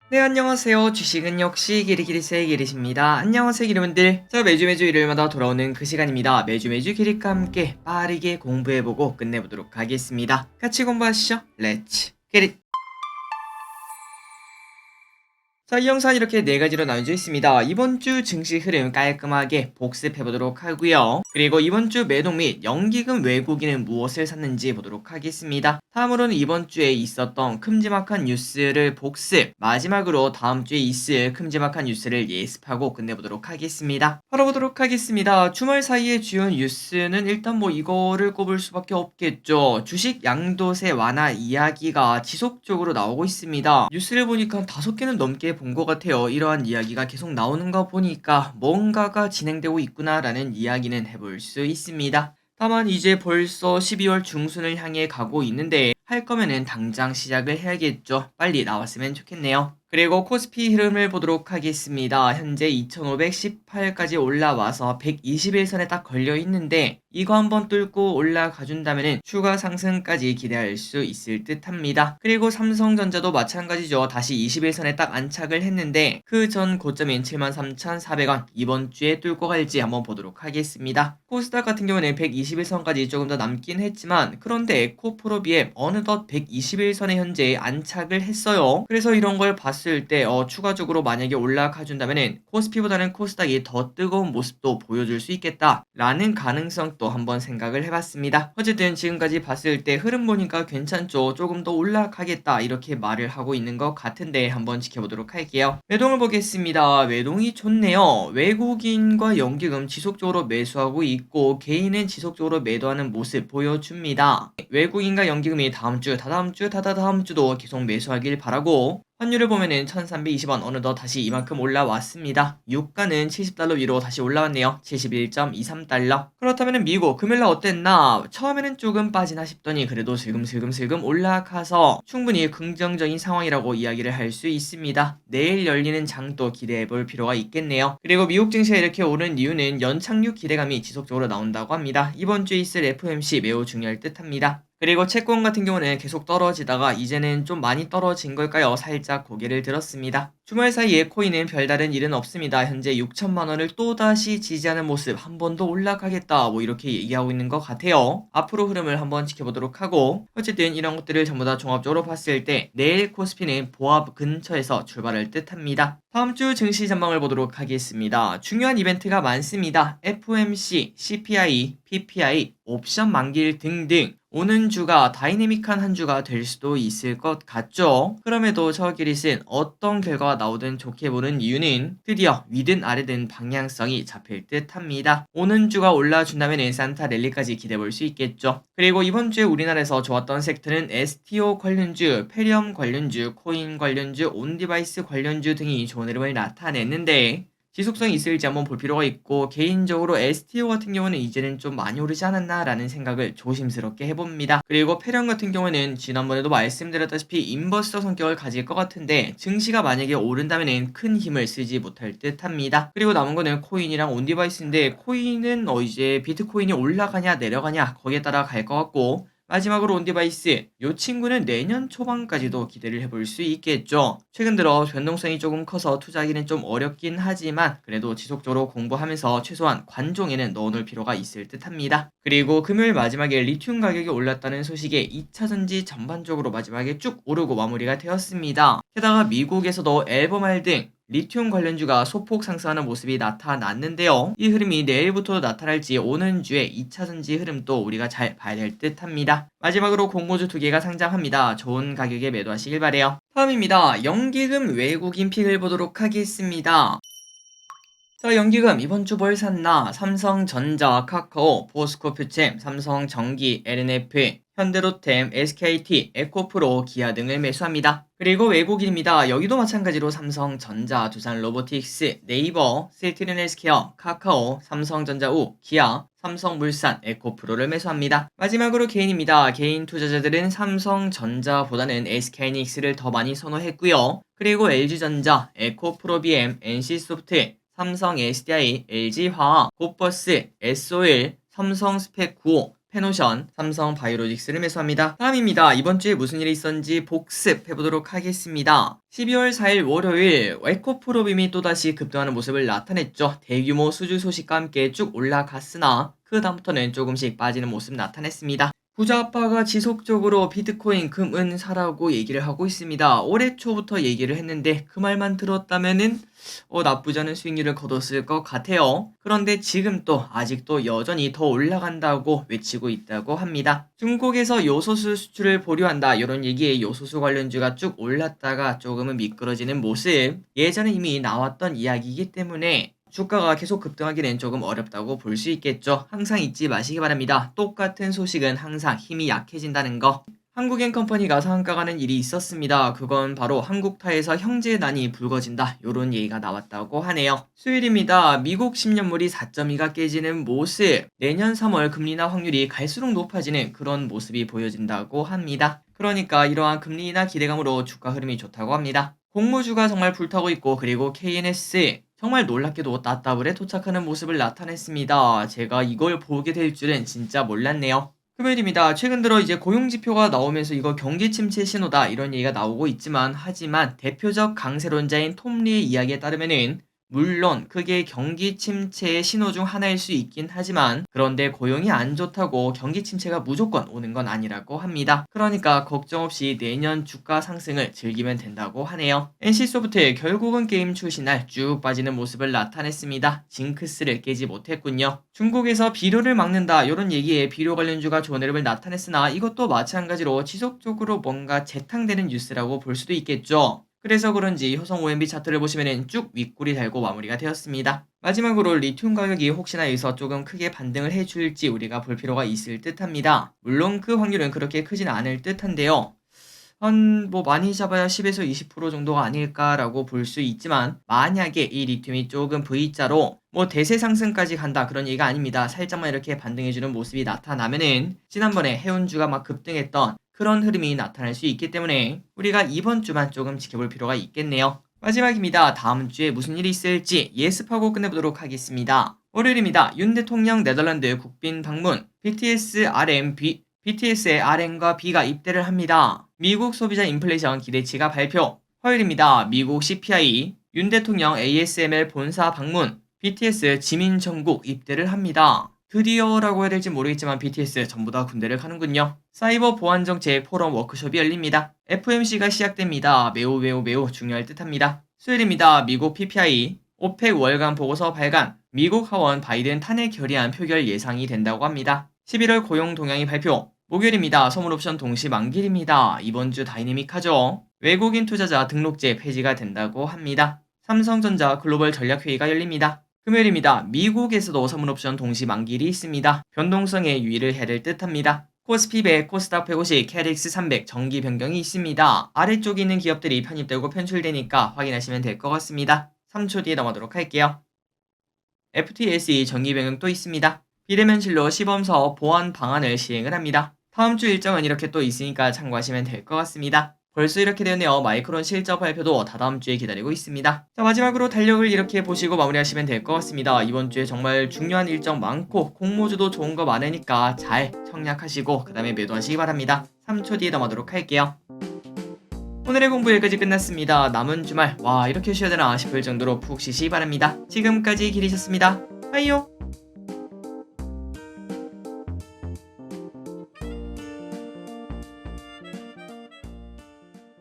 네, 안녕하세요. 주식은 역시 기리기리세의 기리십니다. 안녕하세요, 기리분들. 자, 매주 일요일마다 돌아오는 그 시간입니다. 매주 기리과 함께 빠르게 공부해보고 끝내보도록 하겠습니다. 같이 공부하시죠. 렛츠 기릿! 자, 이 영상 이렇게 네 가지로 나눠져 있습니다. 이번 주 증시 흐름 깔끔하게 복습해보도록 하고요. 그리고 이번 주 매동 및 연기금 외국인은 무엇을 샀는지 보도록 하겠습니다. 다음으로는 이번 주에 있었던 큼지막한 뉴스를 복습, 마지막으로 다음 주에 있을 큼지막한 뉴스를 예습하고 끝내보도록 하겠습니다. 바로 보도록 하겠습니다. 주말 사이에 주요 뉴스는 일단 이거를 꼽을 수밖에 없겠죠. 주식 양도세 완화 이야기가 지속적으로 나오고 있습니다. 뉴스를 보니까 5개는 넘게 본 것 같아요. 이러한 이야기가 계속 나오는 거 보니까 뭔가가 진행되고 있구나라는 이야기는 해볼 수 있습니다. 다만 이제 벌써 12월 중순을 향해 가고 있는데 할 거면은 당장 시작을 해야겠죠. 빨리 나왔으면 좋겠네요. 그리고 코스피 흐름을 보도록 하겠습니다. 현재 2518까지 올라와서 121선에 딱 걸려 있는데 이거 한번 뚫고 올라가 준다면은 추가 상승까지 기대할 수 있을 듯 합니다. 그리고 삼성전자도 마찬가지죠. 다시 21선에 딱 안착을 했는데 그 전 고점인 73,400원 이번 주에 뚫고 갈지 한번 보도록 하겠습니다. 코스닥 같은 경우는 121선까지 조금 더 남긴 했지만 그런데 에코프로비에 어느덧 121선에 현재 안착을 했어요. 그래서 이런 걸 봤을 때 추가적으로 만약에 올라가 준다면은 코스피보다는 코스닥이 더 뜨거운 모습도 보여줄 수 있겠다 라는 가능성도 한번 생각을 해봤습니다. 어쨌든 지금까지 봤을 때 흐름 보니까 괜찮죠. 조금 더 올라가겠다 이렇게 말을 하고 있는 것 같은데 한번 지켜보도록 할게요. 매동을 보겠습니다. 매동이 좋네요. 외국인과 연기금 지속적으로 매수하고 있고 개인은 지속적으로 매도하는 모습 보여줍니다. 외국인과 연기금이 다음주, 다다음주도 계속 매수하길 바라고 환율을 보면은 1320원 어느덧 다시 이만큼 올라왔습니다. 유가는 70달러 위로 다시 올라왔네요. 71.23달러. 그렇다면 미국 금요일날 어땠나? 처음에는 조금 빠지나 싶더니 그래도 슬금 올라가서 충분히 긍정적인 상황이라고 이야기를 할 수 있습니다. 내일 열리는 장도 기대해 볼 필요가 있겠네요. 그리고 미국 증시가 이렇게 오른 이유는 연착륙 기대감이 지속적으로 나온다고 합니다. 이번 주에 있을 FOMC 매우 중요할 듯 합니다. 그리고 채권 같은 경우는 계속 떨어지다가 이제는 좀 많이 떨어진 걸까요? 살짝 고개를 들었습니다. 주말 사이에 코인은 별다른 일은 없습니다. 현재 6천만 원을 또다시 지지하는 모습 한 번 더 올라가겠다 이렇게 얘기하고 있는 것 같아요. 앞으로 흐름을 한번 지켜보도록 하고 어쨌든 이런 것들을 전부 다 종합적으로 봤을 때 내일 코스피는 보합 근처에서 출발할 듯 합니다. 다음 주 증시 전망을 보도록 하겠습니다. 중요한 이벤트가 많습니다. FOMC, CPI, PPI, 옵션 만기일 등등 오는 주가 다이내믹한 한 주가 될 수도 있을 것 같죠. 그럼에도 저 기릿은 어떤 결과가 나오든 좋게 보는 이유는 드디어 위든 아래든 방향성이 잡힐 듯 합니다. 오는 주가 올라준다면 산타 랠리까지 기대볼 수 있겠죠. 그리고 이번 주에 우리나라에서 좋았던 섹터는 STO 관련주, 페리엄 관련주, 코인 관련주, 온디바이스 관련주 등이 좋은 흐름을 나타냈는데 지속성이 있을지 한번 볼 필요가 있고 개인적으로 STO 같은 경우는 이제는 좀 많이 오르지 않았나 라는 생각을 조심스럽게 해봅니다. 그리고 페리엄 같은 경우는 지난번에도 말씀드렸다시피 인버스터 성격을 가질 것 같은데 증시가 만약에 오른다면 큰 힘을 쓰지 못할 듯 합니다. 그리고 남은 거는 코인이랑 온디바이스인데 코인은 이제 비트코인이 올라가냐 내려가냐 거기에 따라 갈 것 같고 마지막으로 온디바이스 이 친구는 내년 초반까지도 기대를 해볼 수 있겠죠. 최근 들어 변동성이 조금 커서 투자하기는 좀 어렵긴 하지만 그래도 지속적으로 공부하면서 최소한 관종에는 넣어놓을 필요가 있을 듯 합니다. 그리고 금요일 마지막에 리튬 가격이 올랐다는 소식에 2차전지 전반적으로 마지막에 쭉 오르고 마무리가 되었습니다. 게다가 미국에서도 앨범알 등 리튬 관련주가 소폭 상승하는 모습이 나타났는데요. 이 흐름이 내일부터 나타날지 오는 주에 2차전지 흐름도 우리가 잘 봐야 될 듯 합니다. 마지막으로 공모주 2개가 상장합니다. 좋은 가격에 매도하시길 바래요. 다음입니다. 연기금 외국인 픽을 보도록 하겠습니다. 자, 연기금 이번 주 뭘 샀나? 삼성전자, 카카오, 포스코프챔, 삼성전기, LNF, 현대로템, SKT, 에코프로, 기아 등을 매수합니다. 그리고 외국인입니다. 여기도 마찬가지로 삼성전자, 두산로보틱스, 네이버, 시티른헬스케어, 카카오, 삼성전자우, 기아, 삼성물산, 에코프로를 매수합니다. 마지막으로 개인입니다. 개인 투자자들은 삼성전자보다는 SK이닉스를 더 많이 선호했고요. 그리고 LG전자, 에코프로비엠, NC소프트, 삼성 SDI, LG화학, 곧버스, SO일, 삼성스펙95, 페노션, 삼성 바이오로직스를 매수합니다. 다음입니다. 이번 주에 무슨 일이 있었는지 복습해보도록 하겠습니다. 12월 4일 월요일 에코프로빔이 또다시 급등하는 모습을 나타냈죠. 대규모 수주 소식과 함께 쭉 올라갔으나 그 다음부터는 조금씩 빠지는 모습 나타냈습니다. 부자 아빠가 지속적으로 비트코인, 금, 은 사라고 얘기를 하고 있습니다. 올해 초부터 얘기를 했는데 그 말만 들었다면은 나쁘지 않은 수익률을 거뒀을 것 같아요. 그런데 지금 또 아직도 여전히 더 올라간다고 외치고 있다고 합니다. 중국에서 요소수 수출을 보류한다 이런 얘기에 요소수 관련주가 쭉 올랐다가 조금은 미끄러지는 모습, 예전에 이미 나왔던 이야기이기 때문에 주가가 계속 급등하기는 조금 어렵다고 볼 수 있겠죠. 항상 잊지 마시기 바랍니다. 똑같은 소식은 항상 힘이 약해진다는 거. 한국엔컴퍼니가 상한가 가는 일이 있었습니다. 그건 바로 한국타에서 형제난이 불거진다 요런 얘기가 나왔다고 하네요. 수요일입니다. 미국 10년물이 4.2가 깨지는 모습, 내년 3월 금리 인하 확률이 갈수록 높아지는 그런 모습이 보여진다고 합니다. 그러니까 이러한 금리 인하 기대감으로 주가 흐름이 좋다고 합니다. 공모주가 정말 불타고 있고, 그리고 KNS 정말 놀랍게도 따따블에 도착하는 모습을 나타냈습니다. 제가 이걸 보게 될 줄은 진짜 몰랐네요. 금요일입니다. 최근 들어 이제 고용지표가 나오면서 이거 경기 침체 신호다 이런 얘기가 나오고 있지만, 하지만 대표적 강세론자인 톰리의 이야기에 따르면은 물론 그게 경기 침체의 신호 중 하나일 수 있긴 하지만, 그런데 고용이 안 좋다고 경기 침체가 무조건 오는 건 아니라고 합니다. 그러니까 걱정 없이 내년 주가 상승을 즐기면 된다고 하네요. NC소프트 결국은 게임 출시 날 쭉 빠지는 모습을 나타냈습니다. 징크스를 깨지 못했군요. 중국에서 비료를 막는다 이런 얘기에 비료 관련주가 좋은 흐름을 나타냈으나, 이것도 마찬가지로 지속적으로 뭔가 재탕되는 뉴스라고 볼 수도 있겠죠. 그래서 그런지 효성 OMB 차트를 보시면 쭉 윗골이 달고 마무리가 되었습니다. 마지막으로 리튬 가격이 혹시나 여기서 조금 크게 반등을 해줄지 우리가 볼 필요가 있을 듯합니다. 물론 그 확률은 그렇게 크진 않을 듯한데요. 많이 잡아야 10에서 20% 정도가 아닐까라고 볼 수 있지만, 만약에 이 리튬이 조금 V자로 대세 상승까지 간다 그런 얘기가 아닙니다. 살짝만 이렇게 반등해주는 모습이 나타나면은 지난번에 해운주가 막 급등했던 그런 흐름이 나타날 수 있기 때문에 우리가 이번 주만 조금 지켜볼 필요가 있겠네요. 마지막입니다. 다음 주에 무슨 일이 있을지 예습하고 끝내보도록 하겠습니다. 월요일입니다. 윤 대통령 네덜란드 국빈 방문, BTS의 RM과 B가 입대를 합니다. 미국 소비자 인플레이션 기대치가 발표. 화요일입니다. 미국 CPI, 윤 대통령 ASML 본사 방문, BTS 지민 정국 입대를 합니다. 드디어라고 해야 될지 모르겠지만 BTS 전부 다 군대를 가는군요. 사이버 보안 정책 포럼 워크숍이 열립니다. FOMC가 시작됩니다. 매우 중요할 듯합니다. 수요일입니다. 미국 PPI, 오펙 월간 보고서 발간, 미국 하원 바이든 탄핵 결의안 표결 예상이 된다고 합니다. 11월 고용 동향이 발표. 목요일입니다. 선물옵션 동시 만기일입니다. 이번 주 다이내믹하죠. 외국인 투자자 등록제 폐지가 된다고 합니다. 삼성전자 글로벌 전략회의가 열립니다. 금요일입니다. 미국에서도 선물옵션 동시 만기일이 있습니다. 변동성에 유의를 해야 될 듯합니다. 코스피 100, 코스닥 150, KDX 300 정기 변경이 있습니다. 아래쪽에 있는 기업들이 편입되고 편출되니까 확인하시면 될 것 같습니다. 3초 뒤에 넘어가도록 할게요. FTSE 정기 변경도 있습니다. 비대면실로 시범사업 보안 방안을 시행을 합니다. 다음 주 일정은 이렇게 또 있으니까 참고하시면 될 것 같습니다. 벌써 이렇게 되었네요. 마이크론 실적 발표도 다다음 주에 기다리고 있습니다. 자, 마지막으로 달력을 이렇게 보시고 마무리하시면 될 것 같습니다. 이번 주에 정말 중요한 일정 많고 공모주도 좋은 거 많으니까 잘 청약하시고 그 다음에 매도하시기 바랍니다. 3초 뒤에 넘어가도록 할게요. 오늘의 공부 여기까지 끝났습니다. 남은 주말 이렇게 쉬어야 되나 싶을 정도로 푹 쉬시기 바랍니다. 지금까지 길이셨습니다. 빠이요.